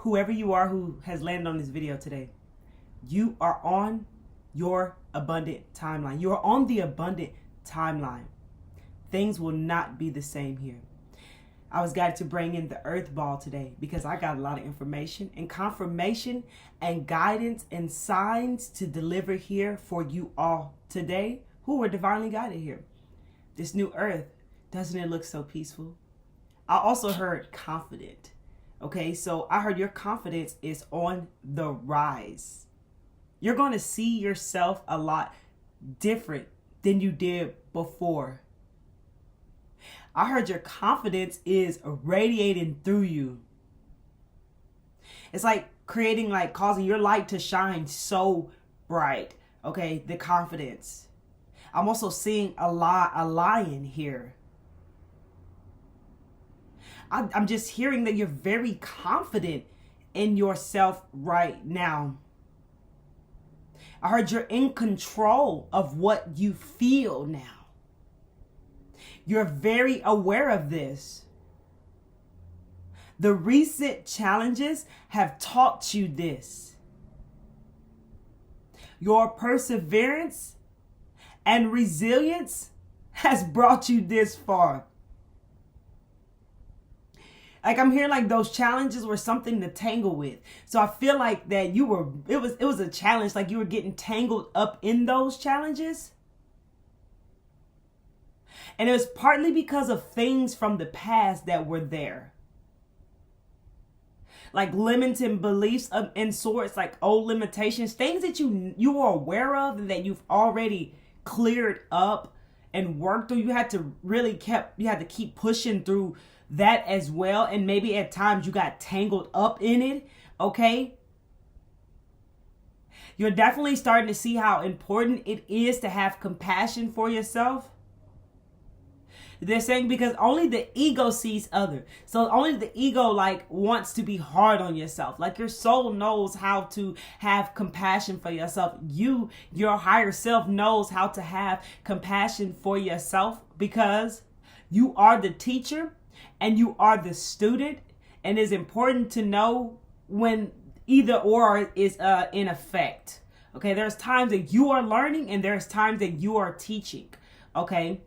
whoever you are who has landed on this video today, you are on your abundant timeline. You are on the abundant timeline. Things will not be the same here. I was guided to bring in the earth ball today because I got a lot of information and confirmation and guidance and signs to deliver here for you all today who were divinely guided here. This new earth, doesn't it look so peaceful? I also heard confident. Okay, so I heard your confidence is on the rise. You're going to see yourself a lot different than you did before. I heard your confidence is radiating through you. It's like causing your light to shine so bright. Okay, the confidence. I'm also seeing a lion here. I'm just hearing that you're very confident in yourself right now. I heard you're in control of what you feel now. You're very aware of this. The recent challenges have taught you this. Your perseverance and resilience has brought you this far. Like I'm hearing like those challenges were something to tangle with. So I feel like that it was a challenge, like you were getting tangled up in those challenges. And it was partly because of things from the past that were there. Like limiting beliefs and sorts, like old limitations, things that you were aware of and that you've already cleared up and worked through. You had to keep pushing through that as well. And maybe at times you got tangled up in it. Okay. You're definitely starting to see how important it is to have compassion for yourself. They're saying because only the ego sees other. So only the ego wants to be hard on yourself. Like your soul knows how to have compassion for yourself. Your higher self knows how to have compassion for yourself because you are the teacher and you are the student. And it's important to know when either or is in effect. Okay, there's times that you are learning and there's times that you are teaching. Okay.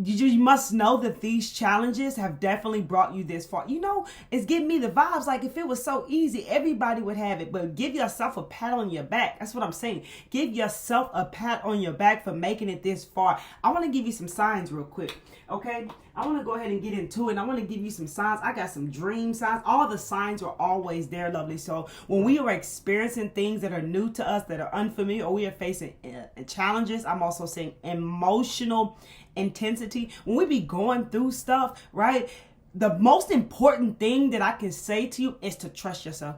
You must know that these challenges have definitely brought you this far. You know, it's giving me the vibes like if it was so easy, everybody would have it. But give yourself a pat on your back. That's what I'm saying. Give yourself a pat on your back for making it this far. I want to give you some signs real quick. Okay, I want to go ahead and get into it. I want to give you some signs. I got some dream signs. All the signs are always there, lovely. So when we are experiencing things that are new to us, that are unfamiliar, or we are facing challenges, I'm also saying emotional intensity. When we be going through stuff, right? The most important thing that I can say to you is to trust yourself.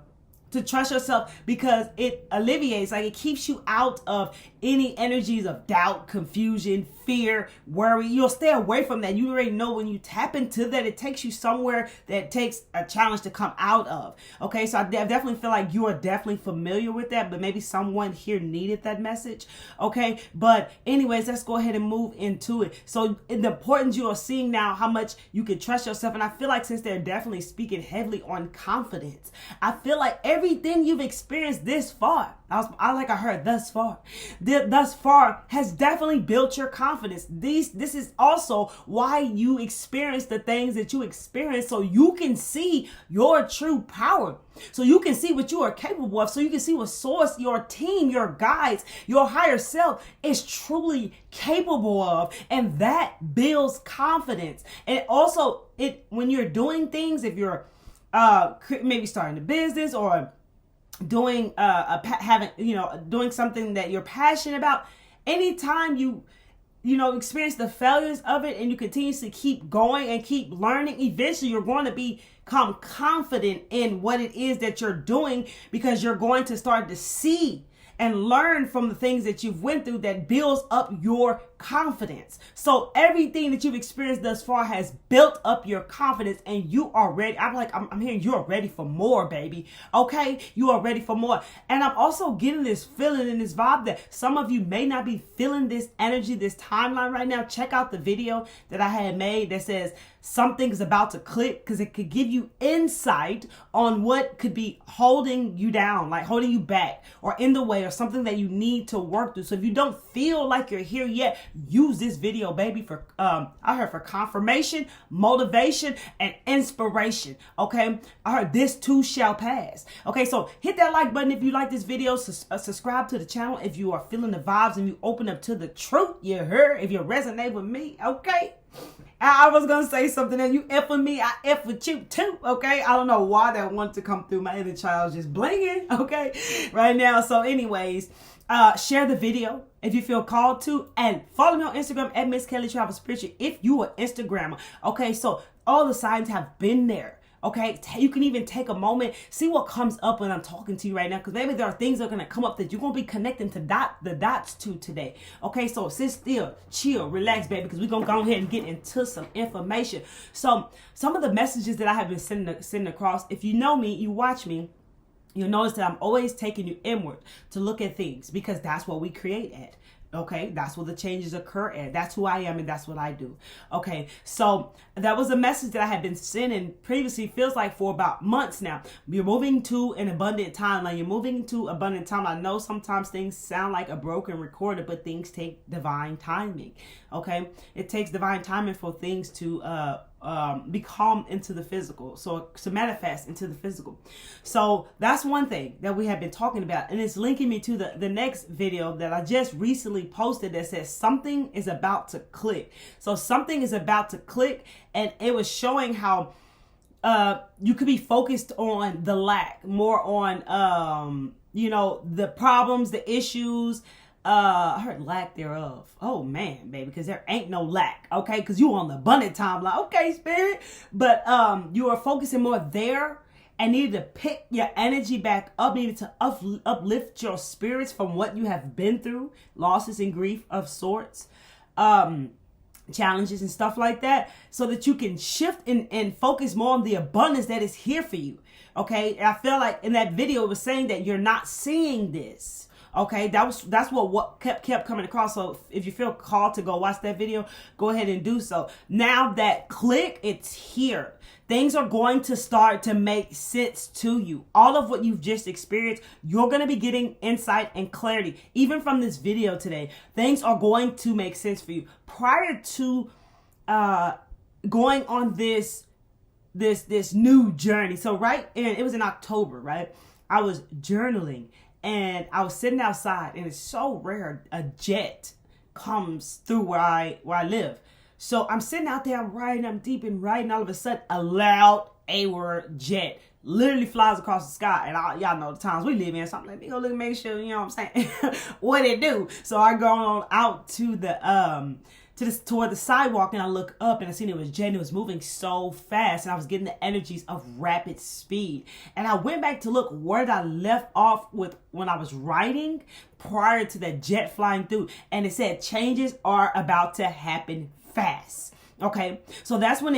To trust yourself because it alleviates, it keeps you out of any energies of doubt, confusion, fear, worry. You'll stay away from that. You already know when you tap into that, it takes you somewhere that takes a challenge to come out of. Okay, so I definitely feel like you are definitely familiar with that, but maybe someone here needed that message. Okay, but anyways, let's go ahead and move into it. So the importance you are seeing now, how much you can trust yourself. And I feel like since they're definitely speaking heavily on confidence, I feel like everything you've experienced this far, I heard thus far has definitely built your confidence. This is also why you experience the things that you experience, so you can see your true power. So you can see what you are capable of. So you can see what source your team, your guides, your higher self is truly capable of. And that builds confidence. And also when you're doing things, if you're maybe starting a business or doing doing something that you're passionate about, anytime you experience the failures of it and you continuously keep going and keep learning, eventually you're going to become confident in what it is that you're doing, because you're going to start to see and learn from the things that you've went through that builds up your confidence. So everything that you've experienced thus far has built up your confidence, and you are ready. I'm hearing you are ready for more, baby. Okay? You are ready for more. And I'm also getting this feeling and this vibe that some of you may not be feeling this energy, this timeline right now. Check out the video that I had made that says something's about to click, because it could give you insight on what could be holding you down, like holding you back or in the way, or something that you need to work through. So if you don't feel like you're here yet, use this video, baby, for for confirmation, motivation, and inspiration. Okay, I heard this too shall pass. Okay, so hit that like button if you like this video. Subscribe to the channel if you are feeling the vibes and you open up to the truth. You heard? If you resonate with me, okay. I was going to say something that you F with me, I F with you too, okay? I don't know why that wanted to come through. My inner child just blinging, okay, right now. So anyways, share the video if you feel called to, and follow me on Instagram at Miss Kelli Travels Picture if you are Instagrammer, okay? So all the signs have been there. Okay, you can even take a moment, see what comes up when I'm talking to you right now, because maybe there are things that are going to come up that you're going to be connecting to the dots to today. Okay, so sit still, chill, relax, baby, because we're going to go ahead and get into some information. So some of the messages that I have been sending across, if you know me, you watch me, you'll notice that I'm always taking you inward to look at things, because that's what we create at. Okay, that's where the changes occur at. That's who I am, and that's what I do. Okay, so that was a message that I had been sending previously, feels like for about months now. You're moving to an abundant timeline. You're moving to abundant time. I know sometimes things sound like a broken recorder, but things take divine timing. Okay, it takes divine timing for things to become into the physical, so to manifest into the physical. So that's one thing that we have been talking about, and it's linking me to the next video that I just recently posted that says something is about to click. So something is about to click, and it was showing how you could be focused on the lack, more on the problems, the issues. I heard lack thereof. Oh man, baby, because there ain't no lack, okay? Because you on the abundant timeline, okay, spirit. But you are focusing more there, and needed to pick your energy back up, needed to uplift your spirits from what you have been through, losses and grief of sorts, challenges and stuff like that, so that you can shift and focus more on the abundance that is here for you, okay? And I feel like in that video it was saying that you're not seeing this. Okay, that's what kept coming across. So if you feel called to go watch that video, go ahead and do so. Now that click, it's here. Things are going to start to make sense to you. All of what you've just experienced, you're going to be getting insight and clarity. Even from this video today, things are going to make sense for you. Prior to going on this new journey. So it was in October, right? I was journaling. And I was sitting outside, and it's so rare a jet comes through where I live. So I'm sitting out there, I'm writing, I'm deep in writing. All of a sudden, a loud A-word jet literally flies across the sky. And y'all know the times we live in. So I'm like, let me go look and make sure, you know what I'm saying, what it do. So I go on out to toward the sidewalk, and I look up, and I seen it was jet, and it was moving so fast, and I was getting the energies of rapid speed. And I went back to look where I left off with when I was writing prior to that jet flying through, and it said changes are about to happen fast. Okay, so that's when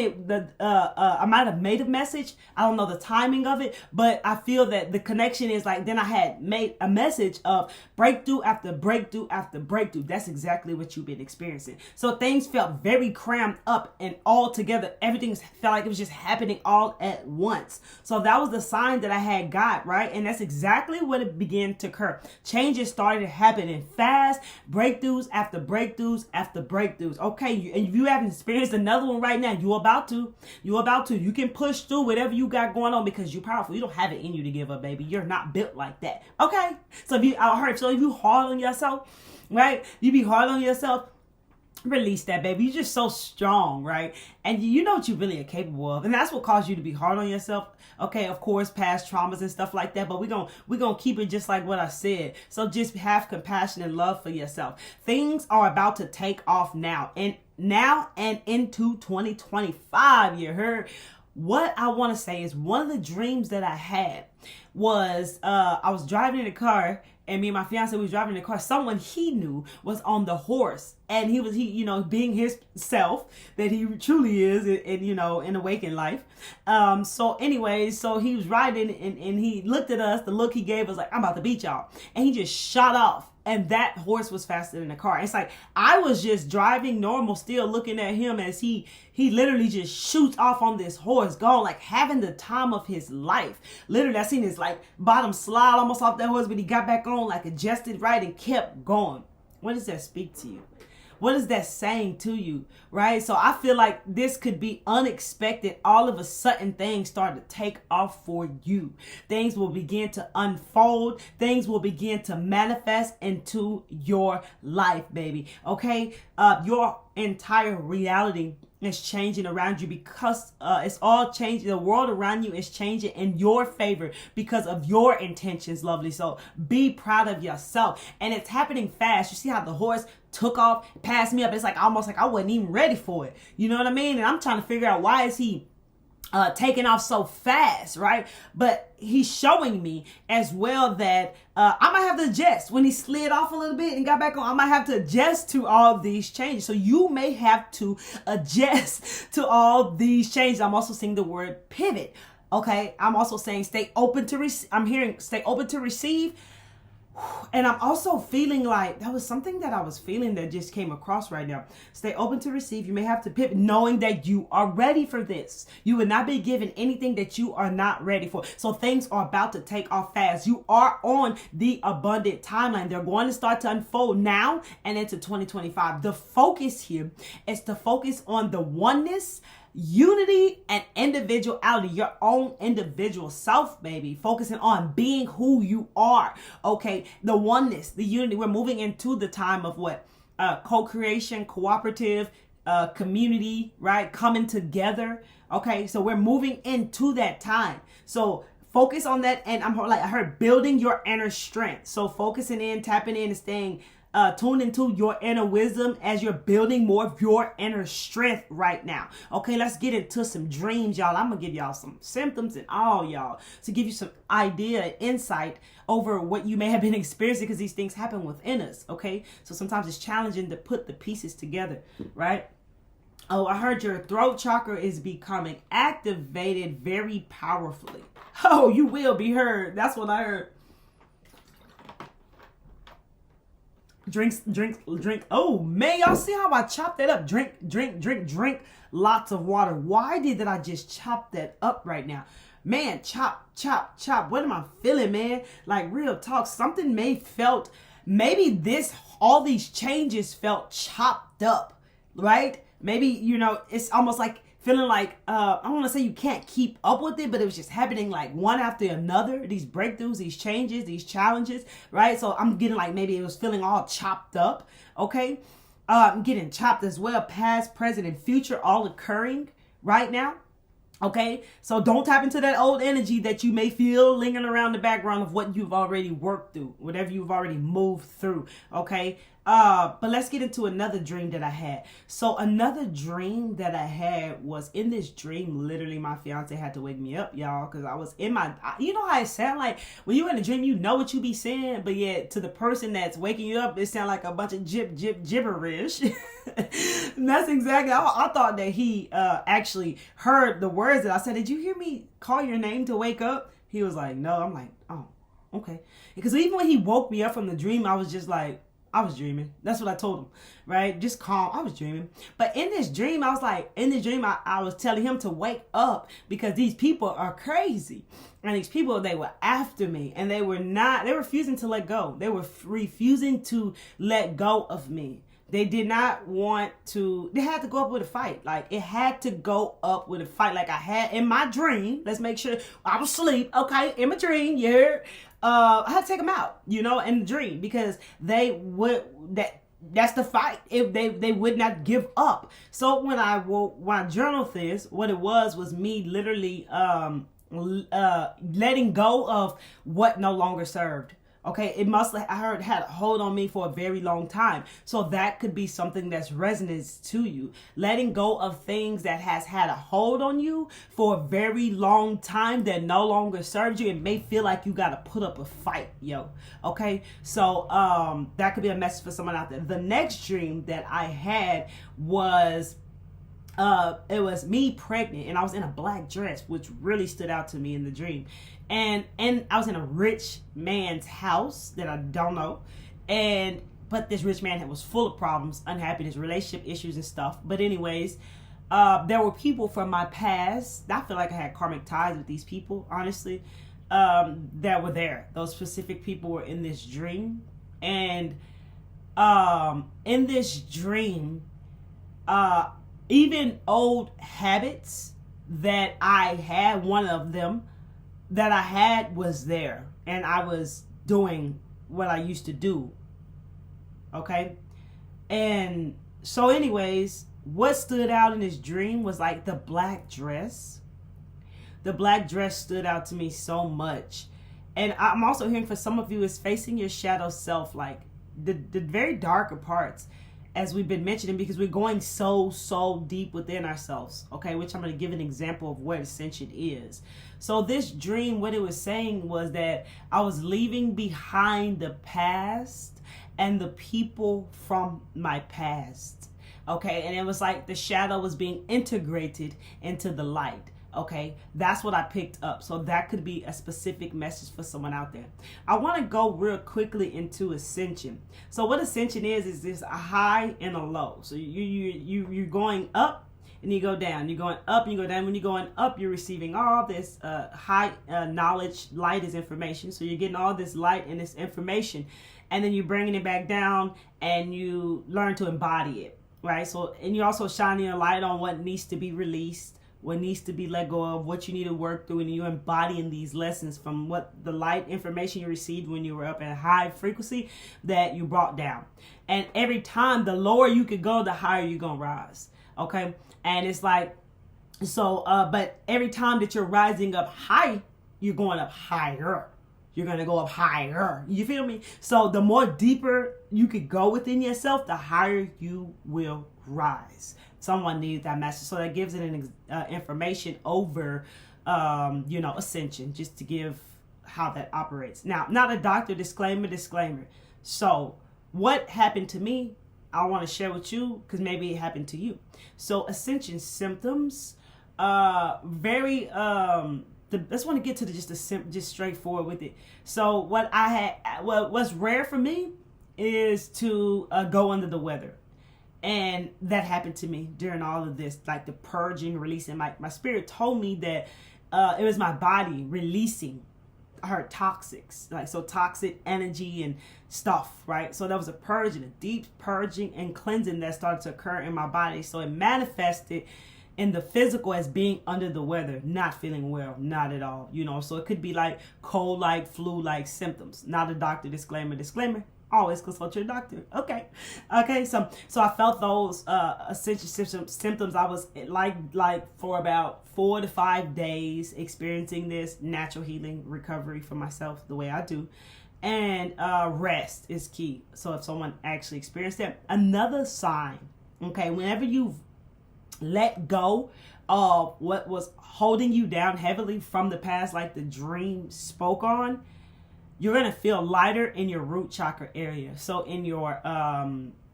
I might have made a message. I don't know the timing of it, but I feel that the connection is like, then I had made a message of breakthrough after breakthrough after breakthrough. That's exactly what you've been experiencing. So things felt very crammed up and all together. Everything felt like it was just happening all at once. So that was the sign that I had got, right? And that's exactly what it began to occur. Changes started happening fast, breakthroughs after breakthroughs after breakthroughs. Okay, and if you haven't experienced another one right now, you're about to. You can push through whatever you got going on, because you're powerful. You don't have it in you to give up, baby. You're not built like that. Okay? So if you hard on yourself, right? You be hard on yourself, release that, baby. You're just so strong, right? And you know what you really are capable of. And that's what caused you to be hard on yourself. Okay, of course, past traumas and stuff like that, but we're gonna keep it just like what I said. So just have compassion and love for yourself. Things are about to take off now and into 2025. You heard? what I want to say is one of the dreams that I had was I was driving in a car, and me and my fiance was driving in the car. Someone he knew was on the horse, and he being his self that he truly is, in awakened life. So he was riding, and he looked at us. The look he gave was like, I'm about to beat y'all, and he just shot off. And that horse was faster than the car. It's like I was just driving normal, still looking at him as he literally just shoots off on this horse, gone, like having the time of his life. Literally, I seen his like bottom slide almost off that horse, but he got back on, like adjusted right and kept going. What does that speak to you? What is that saying to you, right? So I feel like this could be unexpected. All of a sudden, things start to take off for you. Things will begin to unfold. Things will begin to manifest into your life, baby. Okay? Your entire reality is changing around you because it's all changing. The world around you is changing in your favor because of your intentions, lovely. So be proud of yourself. And it's happening fast. You see how the horse took off, passed me up. It's like almost like I wasn't even ready for it. You know what I mean? And I'm trying to figure out, why is he taking off so fast, right? But he's showing me as well that I might have to adjust. When he slid off a little bit and got back on, I might have to adjust to all these changes. So you may have to adjust to all these changes. I'm also seeing the word pivot. Okay. I'm also saying stay open to receive. I'm hearing stay open to receive. And I'm also feeling like that was something that I was feeling that just came across right now. Stay open to receive. You may have to pivot, knowing that you are ready for this. You will not be given anything that you are not ready for. So things are about to take off fast. You are on the abundant timeline. They're going to start to unfold now and into 2025. The focus here is to focus on the oneness, unity, and individuality, your own individual self, baby. Focusing on being who you are. Okay. The oneness, the unity. We're moving into the time of what? Co-creation, cooperative, community, right? Coming together. Okay. So we're moving into that time. So focus on that. And I heard building your inner strength. So focusing in, tapping in, and staying tuned into your inner wisdom as you're building more of your inner strength right now. Okay, let's get into some dreams, y'all. I'm gonna give y'all some symptoms and all, y'all, to give you some idea, insight over what you may have been experiencing, because these things happen within us. Okay, so sometimes it's challenging to put the pieces together, right? Oh, I heard your throat chakra is becoming activated very powerfully. Oh, you will be heard. That's what I heard. Drink. Oh, man, y'all see how I chopped that up? Drink lots of water. Why did I just chop that up right now? Man, chop. What am I feeling, man? Like, real talk. Something maybe all these changes felt chopped up, right? Maybe, it's almost like feeling like, I don't want to say you can't keep up with it, but it was just happening like one after another. These breakthroughs, these changes, these challenges, right? So I'm getting like maybe it was feeling all chopped up, okay? I'm getting chopped as well, past, present, and future all occurring right now. Okay, so don't tap into that old energy that you may feel lingering around the background of what you've already worked through, whatever you've already moved through. Okay, but let's get into another dream that I had. So another dream that I had was, in this dream, literally my fiance had to wake me up, y'all, because I was in you know how it sound like when you're in a dream, you know what you be saying, but yet to the person that's waking you up, it sound like a bunch of gibberish. And that's exactly, I thought that he actually heard the words that I said. Did you hear me call your name to wake up? He was like, no. I'm like, oh, okay. Because even when he woke me up from the dream, I was just like, I was dreaming. That's what I told him, right? Just calm. I was dreaming. But in this dream, I was telling him to wake up because these people are crazy. And these people, they were after me, and they were refusing to let go. They were refusing to let go of me. They did not want to, they had to go up with a fight. Like, it had to go up with a fight like I had in my dream. Let's make sure I was asleep. Okay, in my dream, you heard? I had to take them out, in the dream, because that's the fight. If they would not give up. So when I journaled this, what it was me literally letting go of what no longer served. Okay, it must have, I heard, had a hold on me for a very long time. So that could be something that's resonance to you. Letting go of things that has had a hold on you for a very long time that no longer serves you. It may feel like you got to put up a fight, yo. Okay, so that could be a message for someone out there. The next dream that I had was it was me pregnant, and I was in a black dress, which really stood out to me in the dream. And I was in a rich man's house that I don't know, but this rich man was full of problems, unhappiness, relationship issues and stuff. But anyways, there were people from my past. I feel like I had karmic ties with these people, honestly, that were there. Those specific people were in this dream. And in this dream, even old habits that I had, one of them that I had was there, and I was doing what I used to do. Okay. And so anyways, what stood out in this dream was like the black dress. The black dress stood out to me so much. And I'm also hearing for some of you is facing your shadow self, like the very darker parts, as we've been mentioning, because we're going so deep within ourselves, okay, which I'm going to give an example of what ascension is. So this dream, what it was saying was that I was leaving behind the past and the people from my past, okay, and it was like the shadow was being integrated into the light. Okay, that's what I picked up. So that could be a specific message for someone out there. I want to go real quickly into ascension. So what ascension is this a high and a low. So you're going up and you go down. You're going up and you go down. When you're going up, you're receiving all this high knowledge. Light is information. So you're getting all this light and this information, and then you're bringing it back down and you learn to embody it, right? So, and you're also shining a light on what needs to be released, what needs to be let go of, what you need to work through, and you're embodying these lessons from what the light information you received when you were up at a high frequency that you brought down. And every time, the lower you could go, the higher you're going to rise. Okay. And it's like, so, but every time that you're rising up high, you're going up higher. You're going to go up higher. You feel me? So the more deeper you could go within yourself, the higher you will rise. Someone needs that message. So that gives it an information over, ascension, just to give how that operates. Now, not a doctor, disclaimer. So what happened to me, I want to share with you because maybe it happened to you. So ascension symptoms, just want to get to just straightforward with it. So what's rare for me is to go under the weather. And that happened to me during all of this, like the purging, releasing. My spirit told me that it was my body releasing her toxics, like so toxic energy and stuff, right? So there was a purging, a deep purging and cleansing that started to occur in my body. So it manifested in the physical as being under the weather, not feeling well, not at all, So it could be like cold-like, flu-like symptoms. Not a doctor, disclaimer. Always consult your doctor. Okay. So I felt those essential symptoms. I was like for about 4 to 5 days experiencing this natural healing recovery for myself the way I do. And rest is key. So if someone actually experienced that, another sign, okay, whenever you've let go of what was holding you down heavily from the past, like the dream spoke on, you're going to feel lighter in your root chakra area. So in your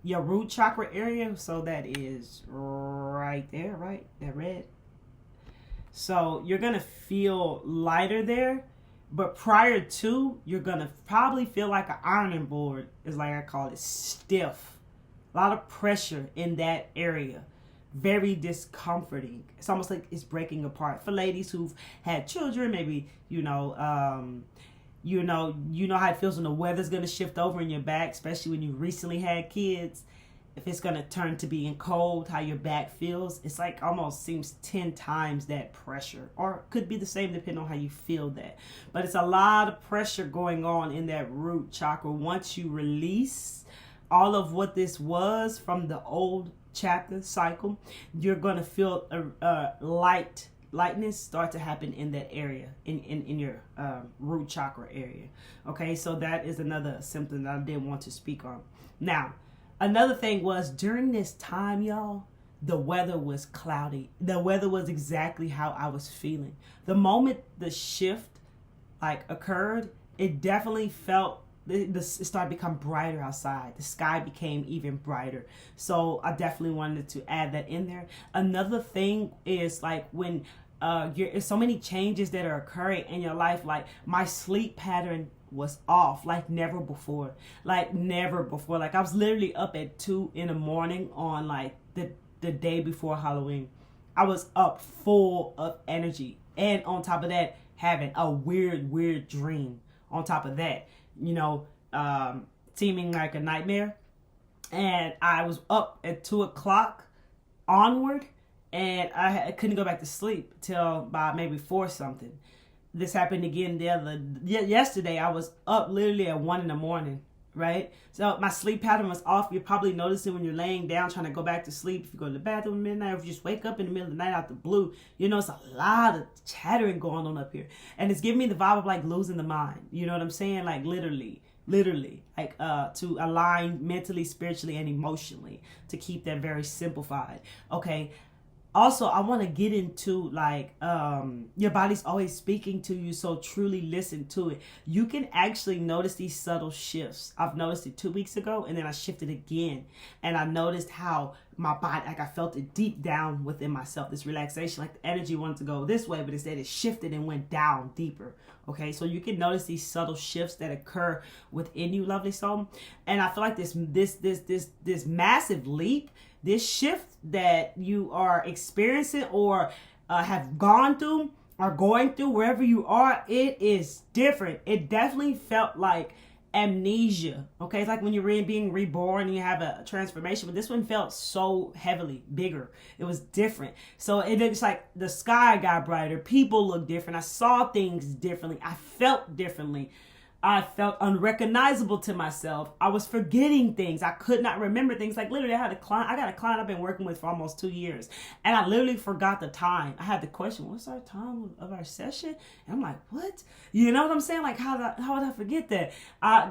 root chakra area, so that is right there, right? That red. So you're going to feel lighter there. But prior to, you're going to probably feel like an ironing board, is like I call it, stiff. A lot of pressure in that area. Very discomforting. It's almost like it's breaking apart. For ladies who've had children, maybe, you know how it feels when the weather's going to shift over in your back, especially when you recently had kids. If it's going to turn to being cold, how your back feels, it's like almost seems 10 times that pressure, or could be the same depending on how you feel that. But it's a lot of pressure going on in that root chakra. Once you release all of what this was from the old chapter cycle, you're going to feel light lightness start to happen in that area, in your root chakra area. Okay, so that is another symptom that I did want to speak on. Now, another thing was during this time, y'all, the weather was cloudy. The weather was exactly how I was feeling. The moment the shift occurred, it definitely felt it started to become brighter outside. The sky became even brighter. So I definitely wanted to add that in there. Another thing is when there's so many changes that are occurring in your life. Like my sleep pattern was off like never before. Like I was literally up at 2 a.m. on the day before Halloween. I was up full of energy. And on top of that, having a weird dream on top of that. Seeming like a nightmare. And I was up at 2 o'clock onward, and I couldn't go back to sleep till by maybe 4 something. This happened again yesterday. I was up literally at 1 a.m, right? So my sleep pattern was off. You probably notice it when you're laying down trying to go back to sleep. If you go to the bathroom at midnight, or if you just wake up in the middle of the night out the blue, it's a lot of chattering going on up here. And it's giving me the vibe of like losing the mind. You know what I'm saying? Like literally to align mentally, spiritually, and emotionally, to keep that very simplified. Okay. Also, I want to get into your body's always speaking to you, so truly listen to it. You can actually notice these subtle shifts. I've noticed it 2 weeks ago, and then I shifted again, and I noticed how my body, I felt it deep down within myself, this relaxation, the energy wanted to go this way, but instead it shifted and went down deeper. Okay, so you can notice these subtle shifts that occur within you, lovely soul. And I feel like this massive leap, this shift that you are experiencing or have gone through or going through, wherever you are, it is different. It definitely felt like amnesia. Okay, it's like when you're being reborn and you have a transformation, but this one felt so heavily bigger. It was different. So it looks like the sky got brighter, people looked different, I saw things differently, I felt differently, I felt unrecognizable to myself. I was forgetting things. I could not remember things. Like literally, I got a client I've been working with for almost 2 years, and I literally forgot the time. I had the question, "What's our time of our session?" And I'm like, "What?" You know what I'm saying? Like, how would I forget that?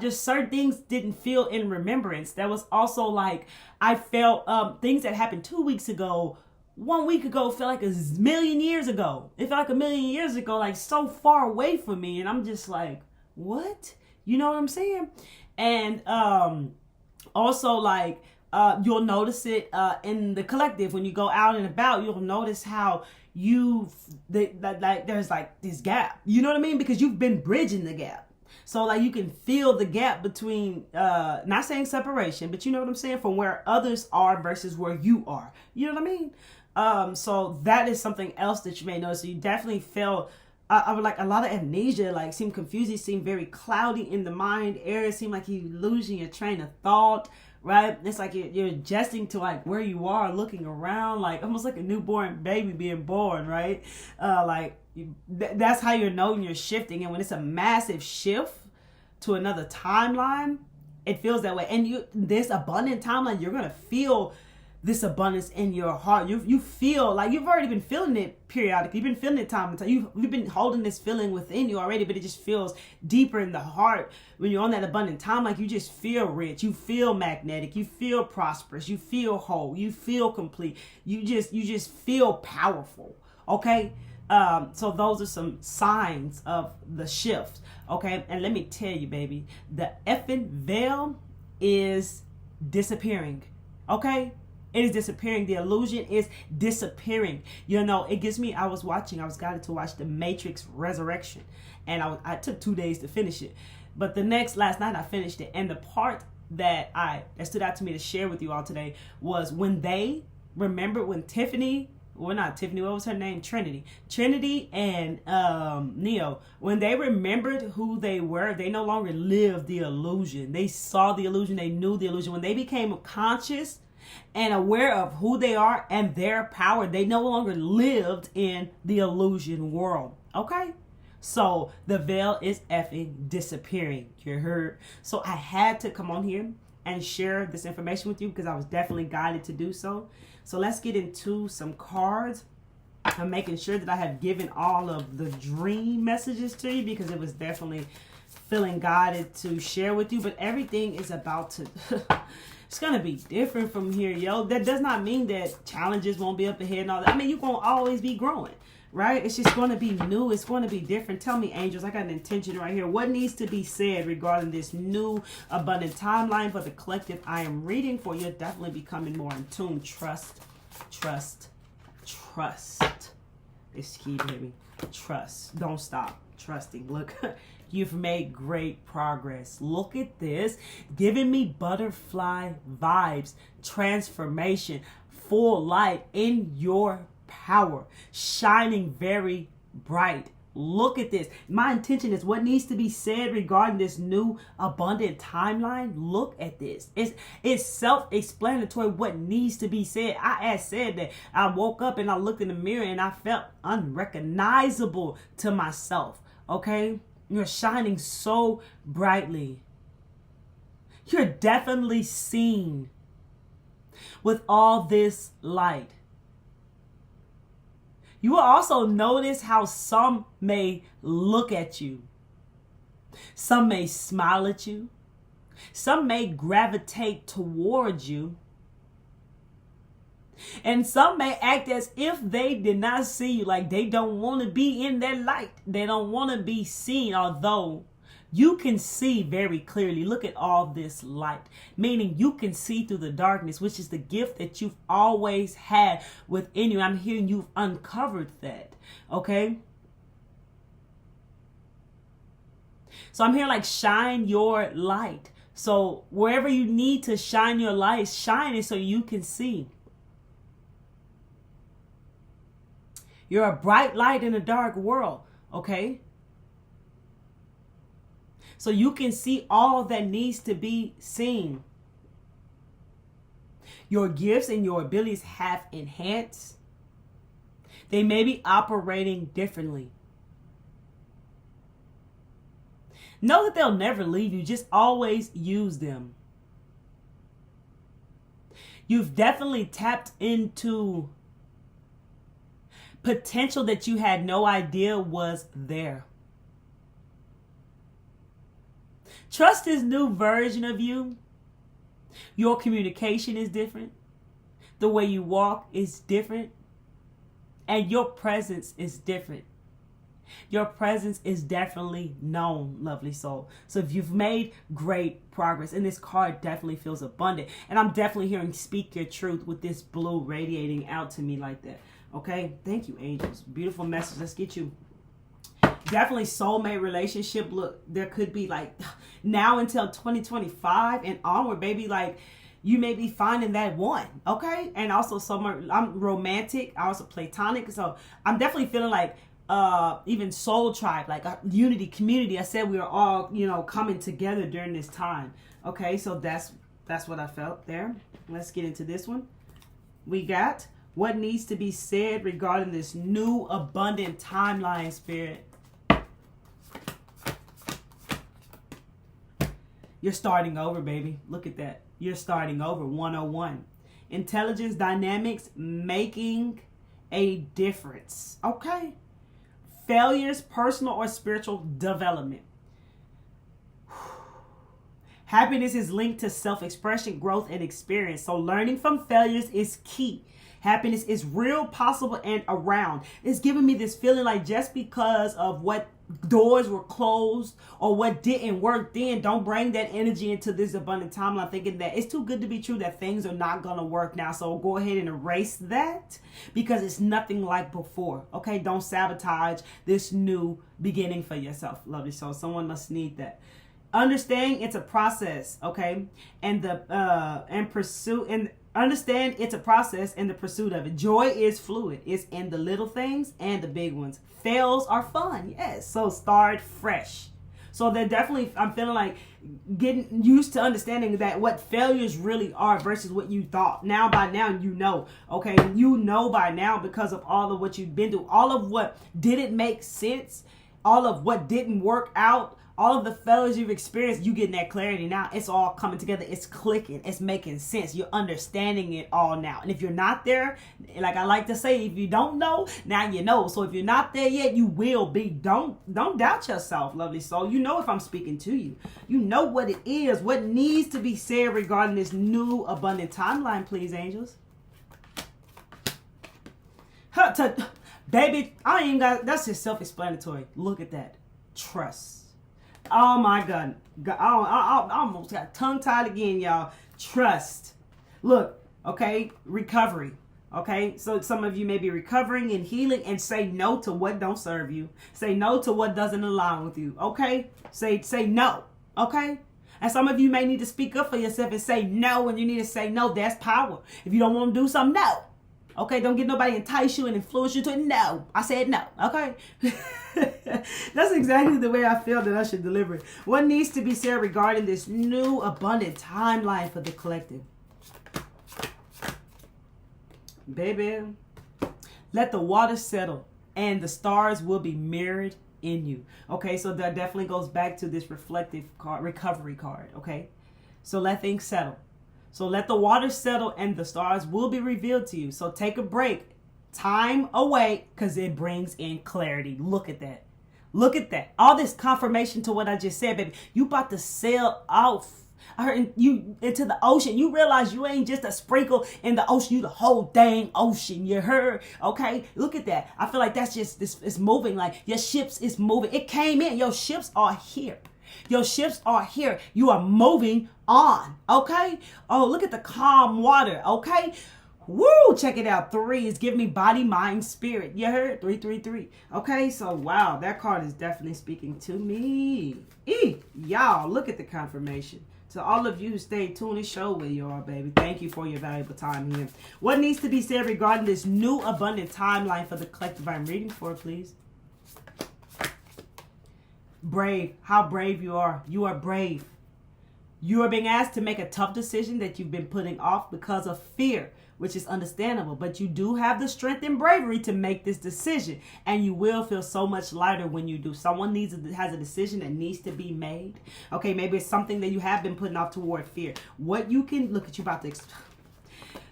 Just certain things didn't feel in remembrance. That was also like I felt things that happened 2 weeks ago. 1 week ago felt like a million years ago. It felt like a million years ago, like so far away from me, and I'm just like, what? You know what I'm saying? And also you'll notice it in the collective when you go out and about. You'll notice how there's this gap. You know what I mean? Because you've been bridging the gap. So you can feel the gap between not saying separation, but you know what I'm saying, from where others are versus where you are. You know what I mean? So that is something else that you may notice. So you definitely feel I would a lot of amnesia, seemed confusing, seemed very cloudy in the mind area, seemed like you're losing your train of thought, right? It's like you're adjusting to where you are, looking around, almost like a newborn baby being born, right? That's how you're knowing you're shifting. And when it's a massive shift to another timeline, it feels that way. And this abundant timeline, you're going to feel this abundance in your heart. You feel like you've already been feeling it periodically. You've been feeling it time and time. You've been holding this feeling within you already, but it just feels deeper in the heart when you're on that abundant time. You just feel rich. You feel magnetic. You feel prosperous. You feel whole. You feel complete. You just feel powerful. Okay. So those are some signs of the shift. Okay. And let me tell you, baby, the effing veil is disappearing. Okay. It is disappearing. The illusion is disappearing. It gives me, I was guided to watch The Matrix Resurrection. And I took 2 days to finish it. But last night I finished it. And the part that stood out to me to share with you all today was when they remembered when what was her name? Trinity and Neo, when they remembered who they were, they no longer lived the illusion. They saw the illusion. They knew the illusion. When they became conscious and aware of who they are and their power, they no longer lived in the illusion world. Okay? So the veil is effing disappearing. You heard? So I had to come on here and share this information with you because I was definitely guided to do so. So let's get into some cards I'm making sure that I have given all of the dream messages to you, because it was definitely feeling guided to share with you. But everything is about to it's gonna be different from here, yo. That does not mean that challenges won't be up ahead and all that. I mean, you're gonna always be growing, right? It's just going to be new. It's going to be different. Tell me, angels, I got an intention right here. What needs to be said regarding this new abundant timeline for the collective I am reading for? You're definitely becoming more in tune. Trust, trust, trust. It's key, baby. Trust. Don't stop trusting. Look, you've made great progress. Look at this. Giving me butterfly vibes. Transformation. Full light in your power, shining very bright. Look at this. My intention is what needs to be said regarding this new abundant timeline. Look at this. It's self-explanatory what needs to be said. I had said that I woke up and I looked in the mirror and I felt unrecognizable to myself. Okay? You're shining so brightly. You're definitely seen with all this light. You will also notice how some may look at you. Some may smile at you. Some may gravitate towards you. And some may act as if they did not see you, like they don't want to be in that light. They don't want to be seen, although you can see very clearly. Look at all this light, meaning you can see through the darkness, which is the gift that you've always had within you. I'm hearing you've uncovered that, okay? So I'm here like shine your light. So wherever you need to shine your light, shine it so you can see. You're a bright light in a dark world, okay? So you can see all that needs to be seen. Your gifts and your abilities have enhanced. They may be operating differently. Know that they'll never leave you. Just always use them. You've definitely tapped into potential that you had no idea was there. Trust this new version of you. Your communication is different. The way you walk is different. And your presence is different. Your presence is definitely known, lovely soul. So if you've made great progress, and this card definitely feels abundant, and I'm definitely hearing speak your truth with this blue radiating out to me like that. Okay? Thank you, angels. Beautiful message. Let's get you. Definitely soulmate relationship. Look, there could be like now until 2025 and onward, baby. Like you may be finding that one, okay? And also I'm romantic, I also platonic. So I'm definitely feeling like even soul tribe, like a unity community. I said we are all, coming together during this time. Okay, so that's what I felt there. Let's get into this one. We got what needs to be said regarding this new abundant timeline, Spirit. You're starting over, baby. Look at that. You're starting over. 101. Intelligence, dynamics, making a difference. Okay. Failures, personal or spiritual development. Happiness is linked to self-expression, growth, and experience. So learning from failures is key. Happiness is real, possible, and around. It's giving me this feeling like just because of what doors were closed or what didn't work then, don't bring that energy into this abundant timeline thinking that it's too good to be true, that things are not going to work now. So go ahead and erase that because it's nothing like before. Okay, don't sabotage this new beginning for yourself, lovely soul. Someone must need that. Understand it's a process, okay, and understand it's a process in the pursuit of it. Joy is fluid. It's in the little things and the big ones. Fails are fun, yes. So start fresh. So they're definitely, I'm feeling like getting used to understanding that what failures really are versus what you thought. By now, okay? You know by now because of all of what you've been through, all of what didn't make sense, all of what didn't work out, all of the failures you've experienced, you getting that clarity now. It's all coming together. It's clicking. It's making sense. You're understanding it all now. And if you're not there, like I like to say, if you don't know, now you know. So if you're not there yet, you will be. Don't doubt yourself, lovely soul. You know if I'm speaking to you. You know what it is, what needs to be said regarding this new abundant timeline, please, angels. Baby, I ain't got, that's just self-explanatory. Look at that. Trust. Oh my God. I almost got tongue-tied again, y'all. Trust. Look, okay, recovery. Okay, so some of you may be recovering and healing, and say no to what don't serve you. Say no to what doesn't align with you. Okay, say no. Okay, and some of you may need to speak up for yourself and say no when you need to say no. That's power. If you don't want to do something, no. Okay, don't get nobody entice you and influence you to it. No, I said no. Okay, that's exactly the way I feel that I should deliver it. What needs to be said regarding this new abundant timeline for the collective? Baby, let the water settle and the stars will be mirrored in you. Okay, so that definitely goes back to this reflective card, recovery card. Okay, so let things settle. So let the water settle and the stars will be revealed to you. So take a break, time away, because it brings in clarity. Look at that. Look at that. All this confirmation to what I just said, baby. You about to sail off you into the ocean. You realize you ain't just a sprinkle in the ocean. You the whole dang ocean. You heard? Okay. Look at that. I feel like that's just this. It's moving. Like your ships is moving. It came in. Your ships are here. Your ships are here. You are moving on. Okay. Oh, look at the calm water. Okay. Woo, check it out. 3 is giving me body, mind, spirit. You heard? 333. Okay, so wow, that card is definitely speaking to me. Y'all, look at the confirmation. To all of you who stayed tuned, this show where you are, baby. Thank you for your valuable time here. What needs to be said regarding this new abundant timeline for the collective I'm reading for, please? Brave. How brave you are. You are brave. You are being asked to make a tough decision that you've been putting off because of fear, which is understandable. But you do have the strength and bravery to make this decision. And you will feel so much lighter when you do. Someone has a decision that needs to be made. Okay, maybe it's something that you have been putting off toward fear. What you can, look at you about to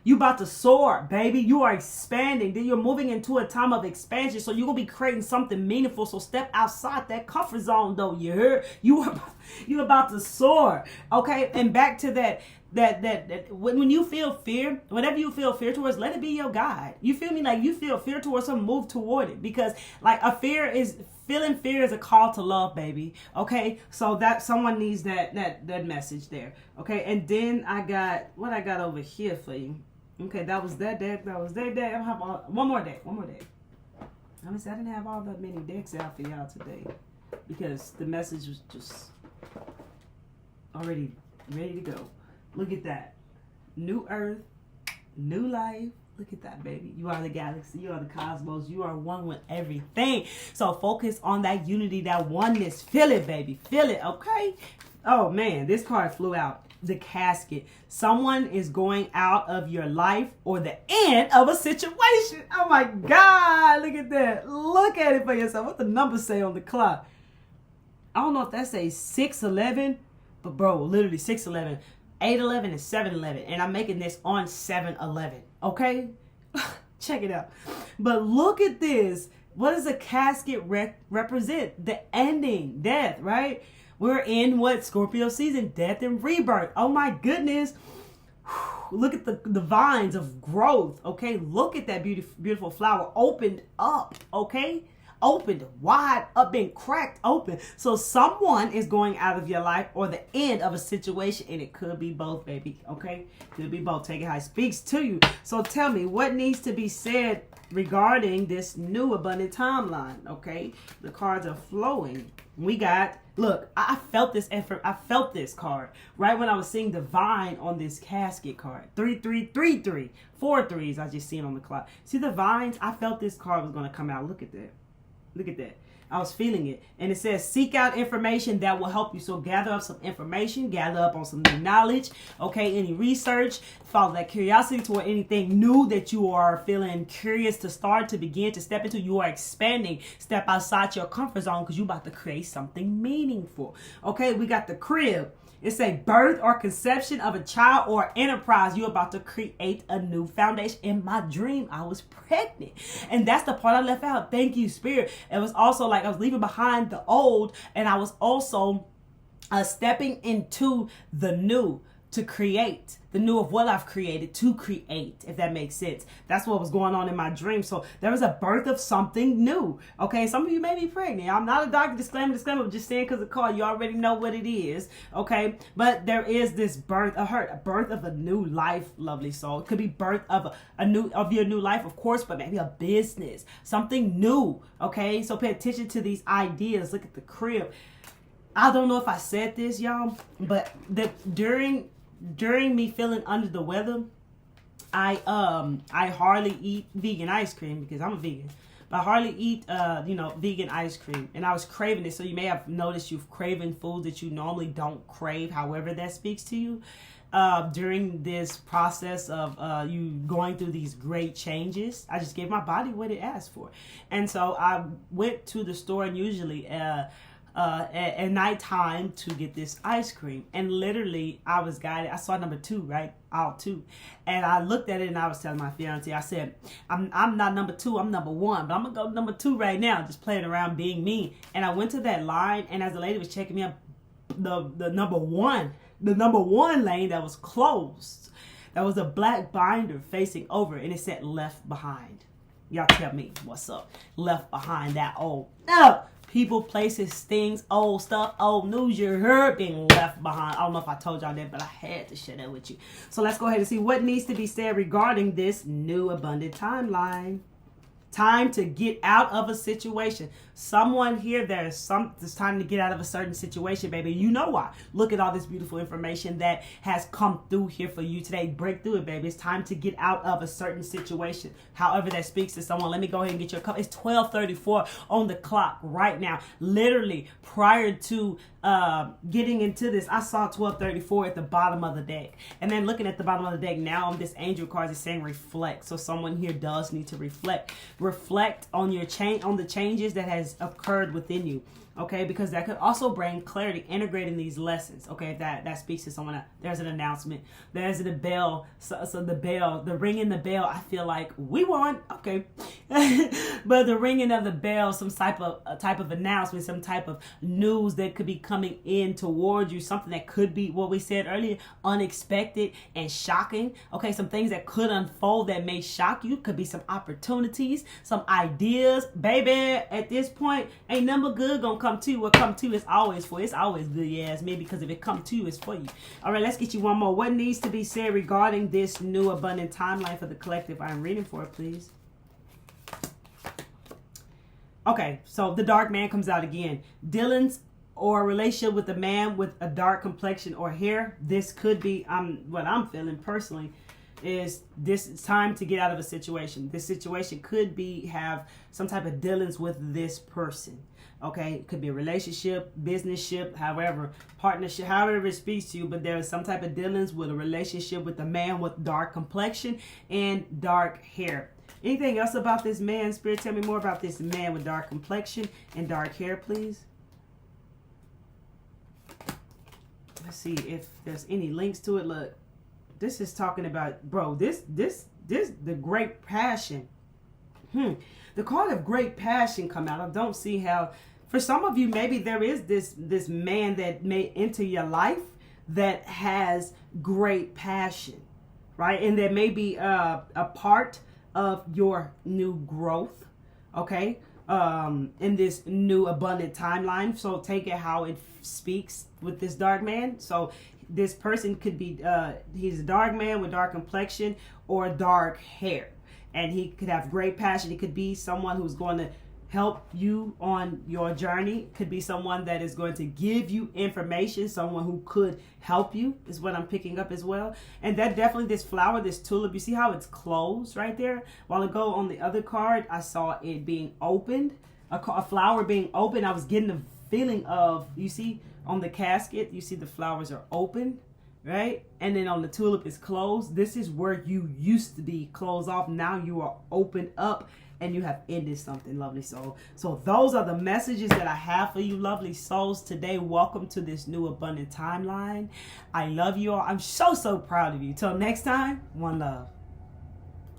you about to soar, baby. You are expanding. Then you're moving into a time of expansion. So you're going to be creating something meaningful. So step outside that comfort zone, though. You heard? You're about to soar. Okay. And back to that when you feel fear, whenever you feel fear towards, let it be your guide. You feel me? Like you feel fear towards something, move toward it. Because like feeling fear is a call to love, baby. Okay. So that someone needs that message there. Okay. And then I got what I got over here for you. Okay, that was that deck. That was that deck. I have one more deck. I didn't have all that many decks out for y'all today because the message was just already ready to go. Look at that. New earth, new life. Look at that, baby. You are the galaxy. You are the cosmos. You are one with everything. So focus on that unity, that oneness. Feel it, baby. Feel it, okay? Oh, man, this card flew out. The casket. Someone is going out of your life or the end of a situation. Oh my God. Look at that. Look at it for yourself. What the numbers say on the clock? I don't know if that says 611, but bro, literally 611, 811, and 711. And I'm making this on 711. Okay? Check it out. But look at this. What does a casket represent? The ending, death, right? We're in what? Scorpio season, death and rebirth. Oh my goodness. Look at the vines of growth. Okay. Look at that beautiful flower opened up. Okay. Opened wide up and cracked open. So someone is going out of your life or the end of a situation, and it could be both, baby. Okay. Could be both. Take it how it speaks to you. So tell me what needs to be said regarding this new abundant timeline. Okay. The cards are flowing. We got, look, I felt this effort. I felt this card right when I was seeing divine on this casket card. 3333. 4 3s I just seen on the clock. See the vines? I felt this card was going to come out. Look at that. Look at that. I was feeling it. And it says, seek out information that will help you. So gather up some information, gather up on some new knowledge, okay, any research, follow that curiosity toward anything new that you are feeling curious to start, to begin, to step into. You are expanding, step outside your comfort zone because you're about to create something meaningful. Okay, we got the crib. It's a birth or conception of a child or enterprise. You're about to create a new foundation. In my dream, I was pregnant. And that's the part I left out. Thank you, Spirit. It was also like I was leaving behind the old, and I was also stepping into the new, to create the new of what I've created, to create, if that makes sense. That's what was going on in my dream. So there was a birth of something new. Okay, some of you may be pregnant. I'm not a doctor, disclaimer, I'm just saying because of the call, you already know what it is. Okay, but there is this birth, a birth of a new life, lovely soul. It could be birth of your new life, of course, but maybe a business, something new. Okay, so pay attention to these ideas. Look at the crib. I don't know if I said this, y'all, but during me feeling under the weather, I hardly eat vegan ice cream because I'm a vegan. But I hardly eat vegan ice cream, and I was craving it. So you may have noticed you've craving foods that you normally don't crave, however that speaks to you. During this process of you going through these great changes, I just gave my body what it asked for. And so I went to the store, and usually at nighttime, to get this ice cream, and literally I was guided. I saw number 2, right? Aisle 2, and I looked at it, and I was telling my fiance, I said, I'm not number 2, I'm number 1, but I'm gonna go number 2 right now, just playing around, being me. And I went to that line, and as the lady was checking me up, the number one lane that was closed, that was a black binder facing over, and it said left behind. Y'all tell me what's up. Left behind, that old people, places, things, old stuff, old news you heard being left behind. I don't know if I told y'all that, but I had to share that with you. So let's go ahead and see what needs to be said regarding this new abundant timeline. Time to get out of a situation. Someone here, it's time to get out of a certain situation, baby. You know why. Look at all this beautiful information that has come through here for you today. Break through it, baby. It's time to get out of a certain situation. However that speaks to someone. Let me go ahead and get your cup. It's 12:34 on the clock right now. Literally, prior to getting into this, I saw 12:34 at the bottom of the deck. And then looking at the bottom of the deck now, on this angel card is saying reflect. So someone here does need to reflect. Reflect on your on the changes that has occurred within you. Okay, because that could also bring clarity, integrating these lessons. Okay, that speaks to someone. There's an announcement. There's the bell. So the ringing the bell. I feel like we won. Okay, but the ringing of the bell, some type of announcement, some type of news that could be coming in towards you. Something that could be what we said earlier, unexpected and shocking. Okay, some things that could unfold that may shock you. Could be some opportunities, some ideas, baby. At this point, ain't nothing but good gonna come to you. What come to you is always for. It's always good, yeah, as me, because if it come to you, it's for you. All right, let's get you one more. What needs to be said regarding this new abundant timeline for the collective? I'm reading for it, please. Okay, so the dark man comes out again. Dealings or a relationship with a man with a dark complexion or hair. This could be what I'm feeling personally is this is time to get out of a situation. This situation could be have some type of dealings with this person. Okay, it could be a relationship, business-ship, however, partnership, however it speaks to you, but there is some type of dealings with a relationship with a man with dark complexion and dark hair. Anything else about this man? Spirit, tell me more about this man with dark complexion and dark hair, please. Let's see if there's any links to it. Look, this is talking about, bro, this, the great passion. The card of great passion come out. I don't see how, for some of you, maybe there is this man that may enter your life that has great passion, right? And that may be a part of your new growth, okay? In this new abundant timeline. So take it how it speaks with this dark man. So this person could be, he's a dark man with dark complexion or dark hair. And he could have great passion. He could be someone who's going to help you on your journey. Could be someone that is going to give you information. Someone who could help you is what I'm picking up as well. And that definitely, this flower, this tulip, you see how it's closed right there? While ago on the other card, I saw it being opened. a flower being open. I was getting the feeling of, you see on the casket, you see the flowers are open, right? And then on the tulip is closed. This is where you used to be closed off. Now you are open up and you have ended something, lovely soul. So those are the messages that I have for you, lovely souls, today. Welcome to this new abundant timeline. I love you all. I'm so proud of you. Till next time, one love.